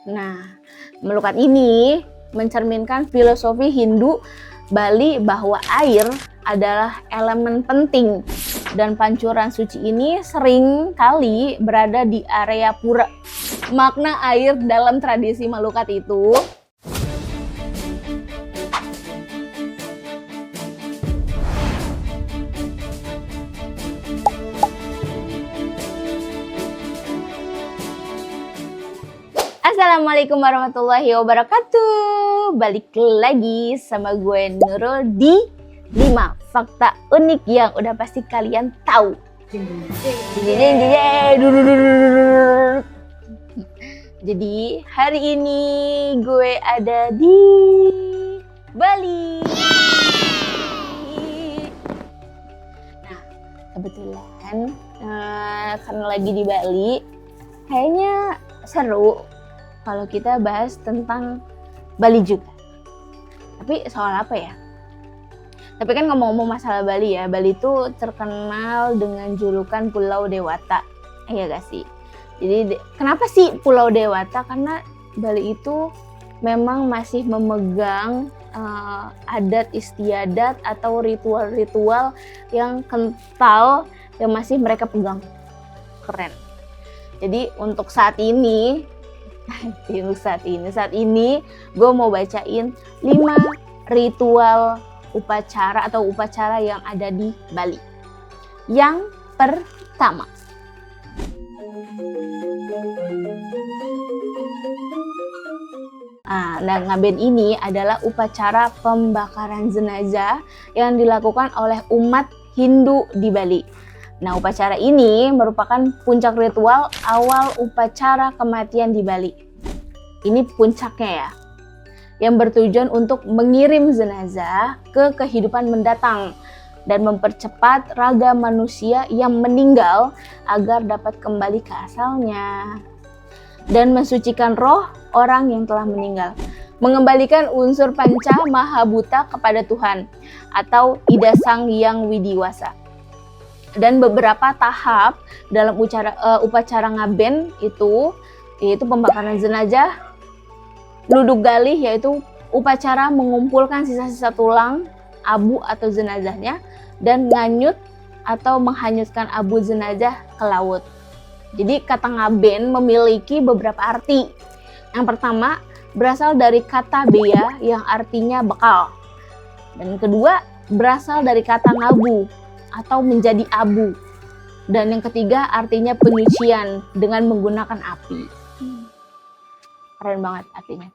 Nah, melukat ini mencerminkan filosofi Hindu Bali bahwa air adalah elemen penting dan pancuran suci ini sering kali berada di area pura. Makna air dalam tradisi melukat itu Assalamualaikum warahmatullahi wabarakatuh. Balik lagi sama gue Nurul di 5 fakta unik yang udah pasti kalian tahu. Jadi hari ini gue ada di Bali. Nah, kebetulan karena lagi di Bali, kayaknya seru kalau kita bahas tentang Bali juga. Tapi soal apa ya? Tapi kan ngomong-ngomong masalah Bali ya, Bali itu terkenal dengan julukan Pulau Dewata. Iya gak sih? Jadi kenapa sih Pulau Dewata? Karena Bali itu memang masih memegang adat istiadat atau ritual-ritual yang kental yang masih mereka pegang. Keren. Jadi untuk saat ini gue mau bacain 5 ritual upacara atau upacara yang ada di Bali. Yang pertama, ngaben ini adalah upacara pembakaran jenazah yang dilakukan oleh umat Hindu di Bali. Nah, upacara ini merupakan puncak ritual awal upacara kematian di Bali. Ini puncaknya ya, yang bertujuan untuk mengirim jenazah ke kehidupan mendatang dan mempercepat raga manusia yang meninggal agar dapat kembali ke asalnya dan mensucikan roh orang yang telah meninggal, mengembalikan unsur panca mahabhuta kepada Tuhan atau Ida Sang Yang Widiwasa. Dan beberapa tahap dalam upacara ngaben itu yaitu pembakaran jenazah, nuduk galih yaitu upacara mengumpulkan sisa-sisa tulang, abu atau jenazahnya, dan nganyut atau menghanyutkan abu jenazah ke laut. Jadi kata ngaben memiliki beberapa arti. Yang pertama berasal dari kata beya yang artinya bekal. Dan kedua berasal dari kata ngabu atau menjadi abu. Dan yang ketiga artinya penyucian dengan menggunakan api. Keren banget artinya.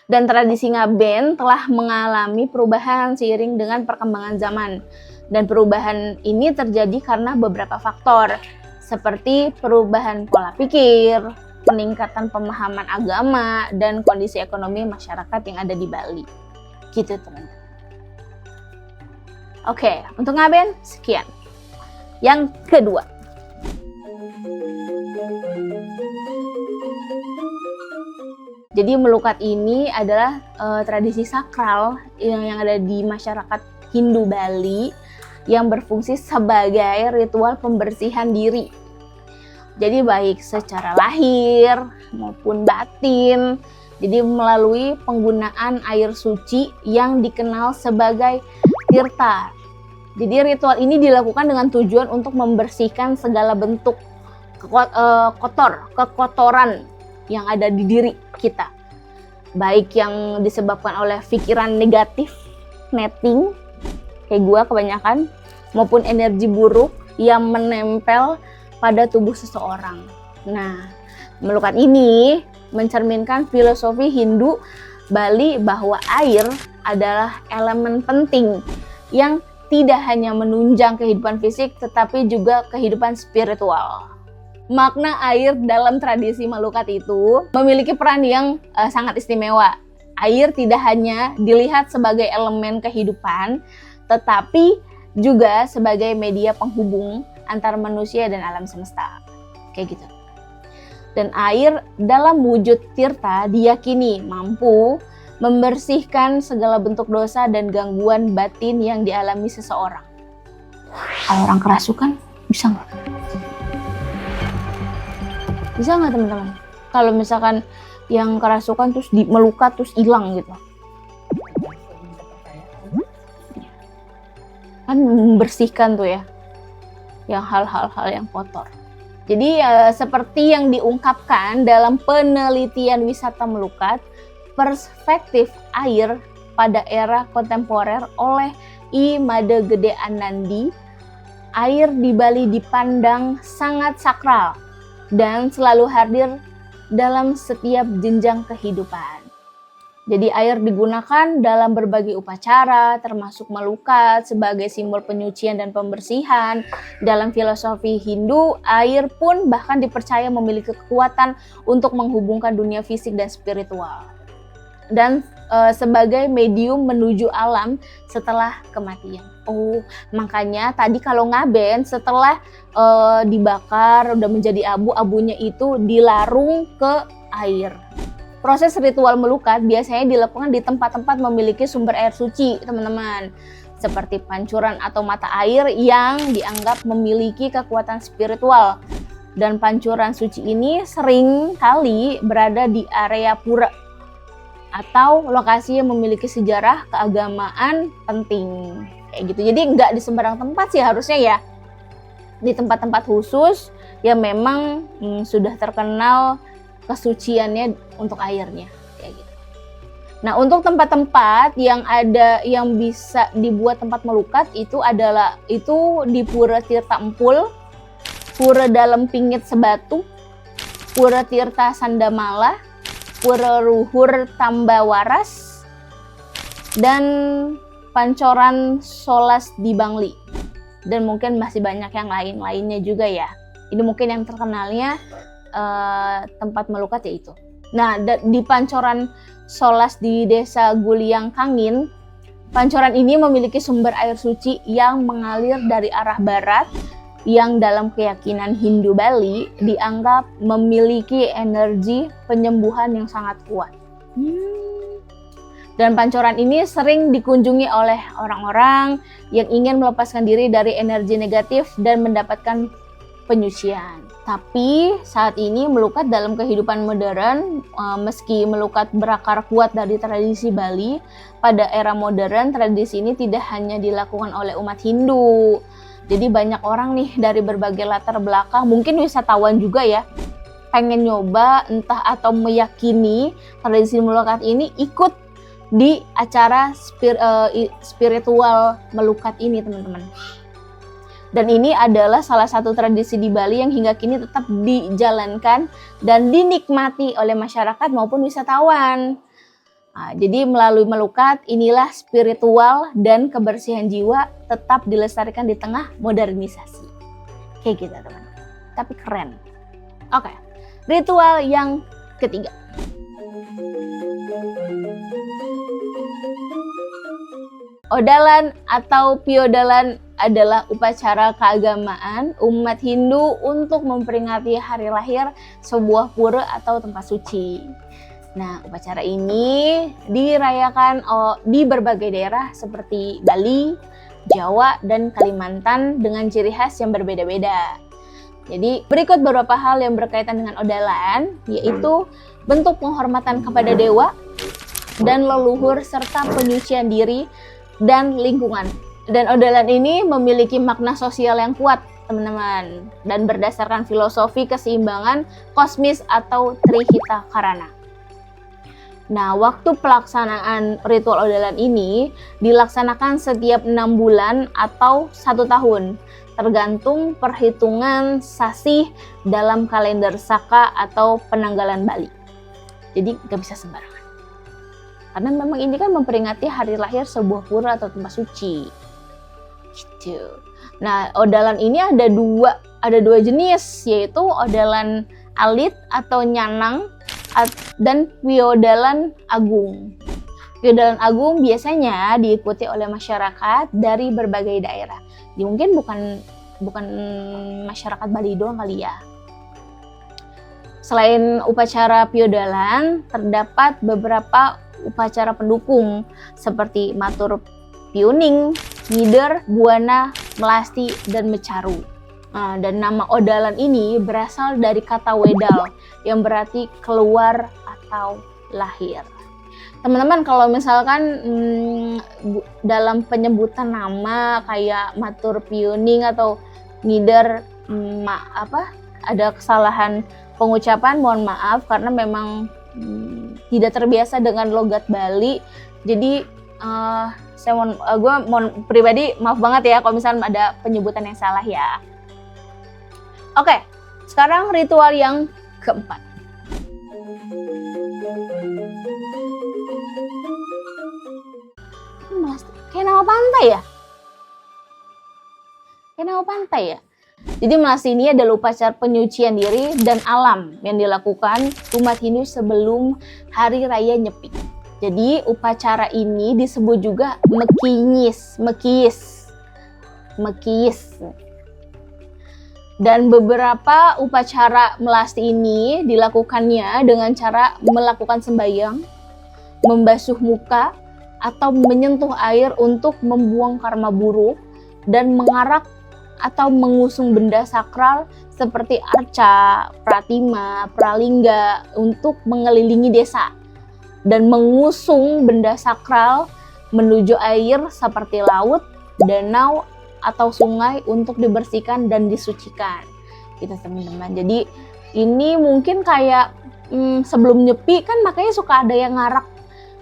Dan tradisi ngaben telah mengalami perubahan seiring dengan perkembangan zaman. Dan perubahan ini terjadi karena beberapa faktor, seperti perubahan pola pikir, peningkatan pemahaman agama, dan kondisi ekonomi masyarakat yang ada di Bali. Gitu teman-teman. Oke, untuk ngaben sekian. Yang kedua, jadi melukat ini adalah tradisi sakral yang ada di masyarakat Hindu Bali yang berfungsi sebagai ritual pembersihan diri. Jadi baik secara lahir maupun batin. Jadi melalui penggunaan air suci yang dikenal sebagai tirta. Jadi ritual ini dilakukan dengan tujuan untuk membersihkan segala bentuk kekotoran yang ada di diri kita. Baik yang disebabkan oleh pikiran negatif, netting, kayak gue kebanyakan, maupun energi buruk yang menempel pada tubuh seseorang. Nah, melukat ini mencerminkan filosofi Hindu Bali bahwa air adalah elemen penting yang tidak hanya menunjang kehidupan fisik tetapi juga kehidupan spiritual. Makna air dalam tradisi melukat itu memiliki peran yang sangat istimewa. Air tidak hanya dilihat sebagai elemen kehidupan tetapi juga sebagai media penghubung antar manusia dan alam semesta. Kayak gitu. Dan air dalam wujud tirta diyakini mampu membersihkan segala bentuk dosa dan gangguan batin yang dialami seseorang. Kalau orang kerasukan, bisa nggak? Bisa nggak teman-teman? Kalau misalkan yang kerasukan terus melukat terus hilang gitu. Kan membersihkan tuh ya, yang hal-hal yang kotor. Jadi seperti yang diungkapkan dalam penelitian wisata melukat, perspektif air pada era kontemporer oleh I. Made Gede Anandi, air di Bali dipandang sangat sakral dan selalu hadir dalam setiap jenjang kehidupan. Jadi air digunakan dalam berbagai upacara, termasuk melukat sebagai simbol penyucian dan pembersihan. Dalam filosofi Hindu, air pun bahkan dipercaya memiliki kekuatan untuk menghubungkan dunia fisik dan spiritual. Dan sebagai medium menuju alam setelah kematian. Oh, makanya tadi kalau ngaben setelah dibakar udah menjadi abu, abunya itu dilarung ke air. Proses ritual melukat biasanya dilakukan di tempat-tempat memiliki sumber air suci, teman-teman. Seperti pancuran atau mata air yang dianggap memiliki kekuatan spiritual. Dan pancuran suci ini sering kali berada di area pura atau lokasi yang memiliki sejarah keagamaan penting. Kayak gitu. Jadi nggak di sembarang tempat sih harusnya ya. Di tempat-tempat khusus yang memang sudah terkenal kesuciannya untuk airnya. Kayak gitu. Nah, untuk tempat-tempat yang bisa dibuat tempat melukat itu di Pura Tirta Empul, Pura Dalam Pingit Sebatu, Pura Tirta Sandamala, Pura Ruhur Tambawaras, dan Pancoran Solas di Bangli. Dan mungkin masih banyak yang lainnya juga ya. Ini mungkin yang terkenalnya tempat melukat yaitu. Nah, di Pancoran Solas di Desa Guliang Kangin, pancoran ini memiliki sumber air suci yang mengalir dari arah barat yang dalam keyakinan Hindu Bali dianggap memiliki energi penyembuhan yang sangat kuat. Dan pancoran ini sering dikunjungi oleh orang-orang yang ingin melepaskan diri dari energi negatif dan mendapatkan penyucian. Tapi saat ini melukat dalam kehidupan modern, meski melukat berakar kuat dari tradisi Bali, pada era modern tradisi ini tidak hanya dilakukan oleh umat Hindu. Jadi banyak orang nih dari berbagai latar belakang, mungkin wisatawan juga ya, pengen nyoba entah atau meyakini tradisi melukat ini ikut di acara spiritual melukat ini, teman-teman. Dan ini adalah salah satu tradisi di Bali yang hingga kini tetap dijalankan dan dinikmati oleh masyarakat maupun wisatawan. Nah, jadi melalui melukat inilah spiritual dan kebersihan jiwa tetap dilestarikan di tengah modernisasi. Kayak gitu, teman. Tapi keren. Oke, ritual yang ketiga. Odalan atau piodalan adalah upacara keagamaan umat Hindu untuk memperingati hari lahir sebuah pura atau tempat suci. Nah, upacara ini dirayakan di berbagai daerah seperti Bali, Jawa, dan Kalimantan dengan ciri khas yang berbeda-beda. Jadi, berikut beberapa hal yang berkaitan dengan odalan, yaitu bentuk penghormatan kepada dewa dan leluhur serta penyucian diri dan lingkungan. Dan odalan ini memiliki makna sosial yang kuat, teman-teman, dan berdasarkan filosofi keseimbangan kosmis atau Trihita Karana. Nah, waktu pelaksanaan ritual odalan ini dilaksanakan setiap 6 bulan atau 1 tahun, tergantung perhitungan sasih dalam kalender Saka atau penanggalan Bali. Jadi nggak bisa sembarangan. Karena memang ini kan memperingati hari lahir sebuah pura atau tempat suci. Gitu. Nah, odalan ini ada dua jenis, yaitu odalan alit atau nyanang dan piodalan agung. Piodalan agung biasanya diikuti oleh masyarakat dari berbagai daerah. Ya, mungkin bukan masyarakat Bali doang kali ya. Selain upacara piodalan, terdapat beberapa upacara pendukung seperti matur piuning, ngider, buana, melasti, dan mecaru. Dan nama Odalan ini berasal dari kata Wedal yang berarti keluar atau lahir. Teman-teman, kalau misalkan dalam penyebutan nama kayak matur piuning atau ngider ada kesalahan pengucapan, mohon maaf karena memang tidak terbiasa dengan logat Bali. Jadi gue mohon pribadi maaf banget ya kalau misalnya ada penyebutan yang salah ya. Oke, sekarang ritual yang keempat. Kayak nama pantai ya? Kayak nama pantai ya? Jadi Melasti ini adalah upacara penyucian diri dan alam yang dilakukan umat Hindu sebelum Hari Raya Nyepi. Jadi upacara ini disebut juga Mekiyis. Dan beberapa upacara Melasti ini dilakukannya dengan cara melakukan sembahyang, membasuh muka, atau menyentuh air untuk membuang karma buruk, dan mengarak atau mengusung benda sakral seperti arca, pratima, pralingga untuk mengelilingi desa, dan mengusung benda sakral menuju air seperti laut, danau, atau sungai untuk dibersihkan dan disucikan gitu teman-teman. Jadi ini mungkin kayak sebelum nyepi kan makanya suka ada yang ngarak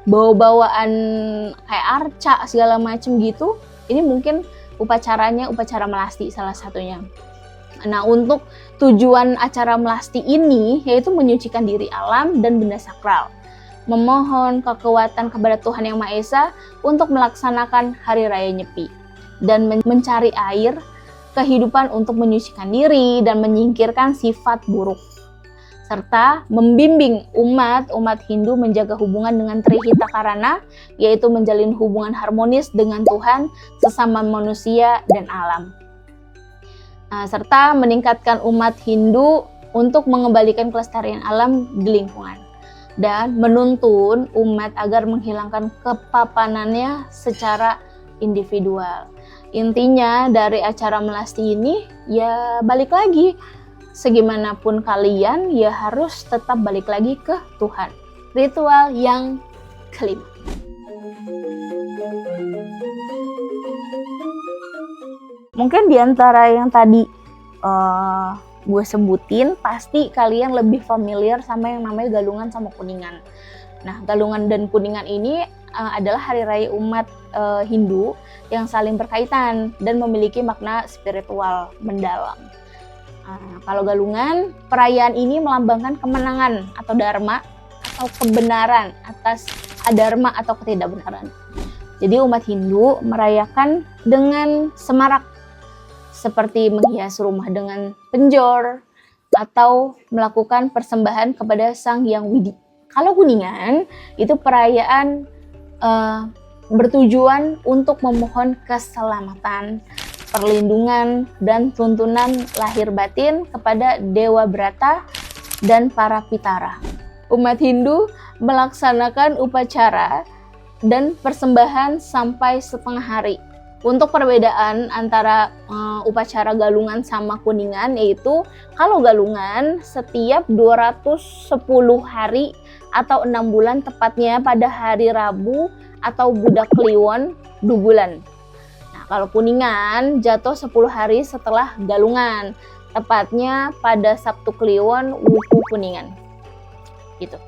bawa-bawaan kayak arca segala macem gitu. Ini mungkin upacaranya upacara Melasti salah satunya. Nah, untuk tujuan acara Melasti ini yaitu menyucikan diri alam dan benda sakral, memohon kekuatan kepada Tuhan Yang Maha Esa untuk melaksanakan Hari Raya Nyepi, dan mencari air kehidupan untuk menyucikan diri dan menyingkirkan sifat buruk, serta membimbing umat Hindu menjaga hubungan dengan Trihita Karana, yaitu menjalin hubungan harmonis dengan Tuhan, sesama manusia, dan alam. Serta meningkatkan umat Hindu untuk mengembalikan kelestarian alam di lingkungan, dan menuntun umat agar menghilangkan kepapanannya secara individual. Intinya dari acara Melasti ini ya balik lagi, segimanapun kalian ya harus tetap balik lagi ke Tuhan. Ritual yang kelima. Mungkin diantara yang tadi gue sebutin, pasti kalian lebih familiar sama yang namanya Galungan sama Kuningan. Nah, Galungan dan Kuningan ini adalah hari raya umat Hindu yang saling berkaitan dan memiliki makna spiritual mendalam. Kalau Galungan, perayaan ini melambangkan kemenangan atau dharma atau kebenaran atas adharma atau ketidakbenaran. Jadi umat Hindu merayakan dengan semarak, seperti menghias rumah dengan penjor atau melakukan persembahan kepada Sang Hyang Widi. Kalau Kuningan, itu perayaan bertujuan untuk memohon keselamatan, perlindungan, dan tuntunan lahir batin kepada Dewa Brata dan para Pitara. Umat Hindu melaksanakan upacara dan persembahan sampai setengah hari. Untuk perbedaan antara upacara Galungan sama Kuningan, yaitu kalau Galungan setiap 210 hari atau 6 bulan, tepatnya pada hari Rabu atau Budak Kliwon Dubulan. Nah, kalau Kuningan jatuh 10 hari setelah Galungan, tepatnya pada Sabtu Kliwon Wuku Kuningan. Gitu.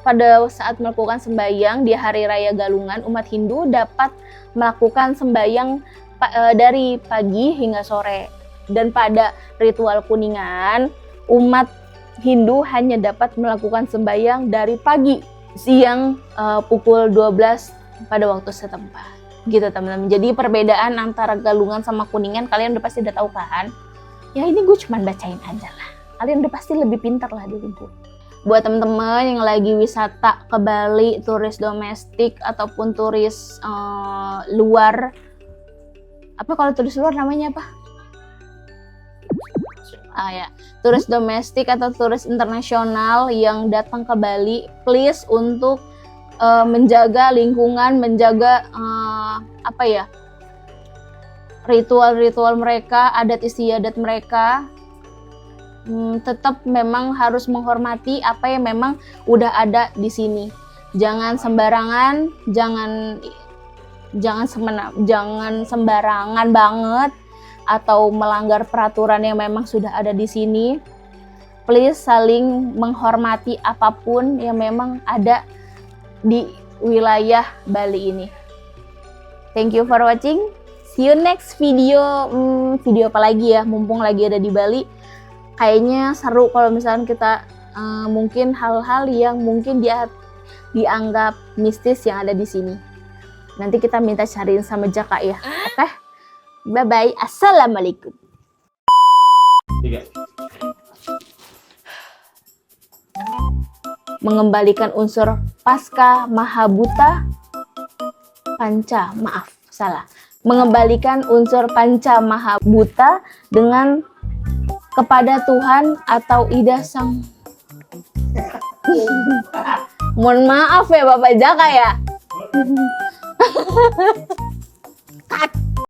Pada saat melakukan sembahyang di hari raya Galungan, umat Hindu dapat melakukan sembahyang dari pagi hingga sore. Dan pada ritual Kuningan, umat Hindu hanya dapat melakukan sembahyang dari pagi, siang pukul 12 pada waktu setempat. Gitu teman-teman. Jadi perbedaan antara Galungan sama Kuningan kalian udah pasti udah tahu kan? Ya ini gue cuma bacain aja lah. Kalian udah pasti lebih pintar lah dari gue. Buat teman-teman yang lagi wisata ke Bali, turis domestik ataupun turis luar, apa kalau turis luar namanya apa? Turis domestik atau turis internasional yang datang ke Bali, please untuk menjaga lingkungan, menjaga ritual-ritual mereka, adat istiadat mereka, tetap memang harus menghormati apa yang memang udah ada di sini. Jangan sembarangan, jangan sembarangan banget atau melanggar peraturan yang memang sudah ada di sini. Please saling menghormati apapun yang memang ada di wilayah Bali ini. Thank you for watching. See you next video. Video apa lagi ya? Mumpung lagi ada di Bali. Kayaknya seru kalau misalnya kita mungkin hal-hal yang mungkin dia dianggap mistis yang ada di sini. Nanti kita minta cariin sama Jaka ya. Oke? Bye-bye. Assalamualaikum. 3. Mengembalikan unsur pasca mahabhuta mengembalikan unsur panca mahabhuta dengan kepada Tuhan atau Ida Sang. Mohon maaf ya Bapak Jaka ya.